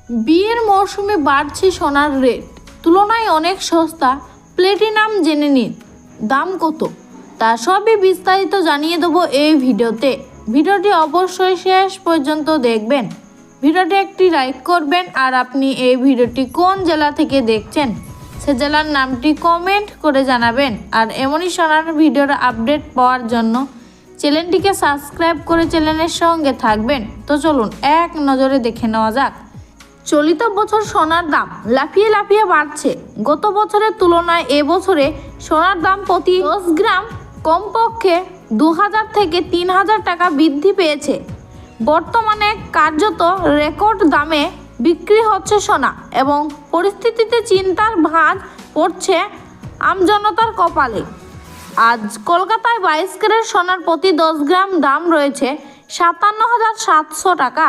বিয়ের মরশুমে বাড়ছে সোনার রেট, তুলনায় অনেক সস্তা। প্ল্যাটিনাম জেনে নিন দাম কত, তা সবই বিস্তারিত জানিয়ে দেবো এই ভিডিওতে। ভিডিওটি অবশ্যই শেষ পর্যন্ত দেখবেন। ভিডিওটি একটি লাইক করবেন, আর আপনি এই ভিডিওটি কোন জেলা থেকে দেখছেন সে জেলার নামটি কমেন্ট করে জানাবেন। আর এমনই সোনার ভিডিওর আপডেট পাওয়ার জন্য চ্যানেলটিকে সাবস্ক্রাইব করে চ্যানেলের সঙ্গে থাকবেন। তো চলুন এক নজরে দেখে নেওয়া যাক। চলিত বছর সোনার দাম লাফিয়ে লাফিয়ে বাড়ছে। গত বছরের তুলনায় এবছরে সোনার দাম প্রতি 10 গ্রাম কমপক্ষে 2000 থেকে 3000 টাকা বৃদ্ধি পেয়েছে। বর্তমানে কার্যত রেকর্ড দামে বিক্রি হচ্ছে সোনা, এবং পরিস্থিতিতে চিন্তার ভাঁজ পড়ছে আমজনতার কপালে। আজ কলকাতায় 22 ক্যারেট সোনার প্রতি 10 গ্রাম দাম রয়েছে 57,700 টাকা,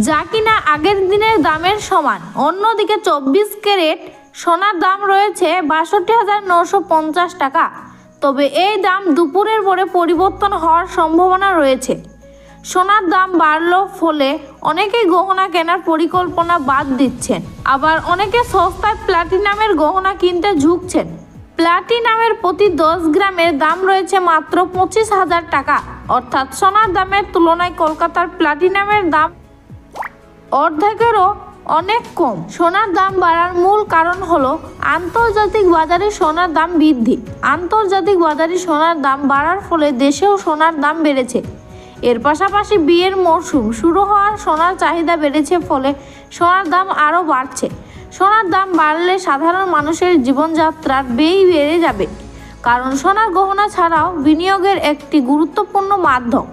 যা কিনা আগের দিনের দামের সমান। অন্যদিকে 24 ক্যারেট সোনার দাম রয়েছে 62,950 টাকা। তবে এই দাম দুপুরের পরে পরিবর্তন হওয়ার সম্ভাবনা রয়েছে। সোনার দাম বাড়লো ফলে অনেকেই গহনা কেনার পরিকল্পনা বাদ দিচ্ছেন, আবার অনেকে সস্তায় প্ল্যাটিনামের গহনা কিনতে ঝুঁকছেন। প্ল্যাটিনামের প্রতি 10 গ্রামের দাম রয়েছে মাত্র 25,000 টাকা, অর্থাৎ সোনার দামের তুলনায় কলকাতার প্ল্যাটিনামের দাম অর্ধেকেরও অনেক কম। সোনার দাম বাড়ার মূল কারণ হলো আন্তর্জাতিক বাজারে সোনার দাম বৃদ্ধি। আন্তর্জাতিক বাজারে সোনার দাম বাড়ার ফলে দেশেও সোনার দাম বেড়েছে। এর পাশাপাশি বিয়ের মরশুম শুরু হওয়ার সোনার চাহিদা বেড়েছে, ফলে সোনার দাম আরও বাড়ছে। সোনার দাম বাড়লে সাধারণ মানুষের জীবনযাত্রার ব্যয় বেড়ে যাবে, কারণ সোনার গহনা ছাড়াও বিনিয়োগের একটি গুরুত্বপূর্ণ মাধ্যম।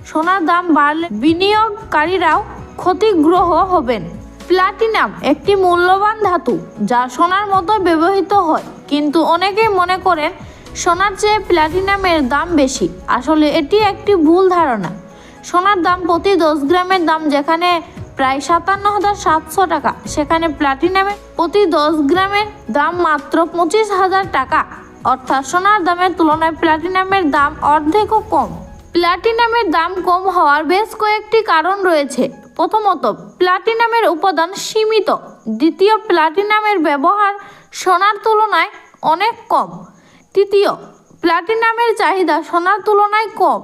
সোনার দাম বাড়লে বিনিয়োগকারীরাও ক্ষতিগ্রস্ত হবেন। প্ল্যাটিনাম একটি মূল্যবান ধাতু, যা সোনার মতো ব্যবহৃত হয়, কিন্তু অনেকেই মনে করেন সোনার চেয়ে প্ল্যাটিনামের দাম বেশি। আসলে এটি একটি ভুল ধারণা। সোনার দাম প্রতি 10 গ্রামের দাম যেখানে প্রায় 57,700 টাকা, সেখানে প্ল্যাটিনামের প্রতি 10 গ্রামের দাম মাত্র 25,000 টাকা, অর্থাৎ সোনার দামের তুলনায় প্ল্যাটিনামের দাম অর্ধেকও কম। প্ল্যাটিনামের দাম কম হওয়ার বেশ কয়েকটি কারণ রয়েছে। প্রথমত, প্ল্যাটিনামের উপাদান সীমিত। দ্বিতীয়, প্ল্যাটিনামের ব্যবহার সোনার তুলনায় অনেক কম। তৃতীয়, প্ল্যাটিনামের চাহিদা সোনার তুলনায় কম।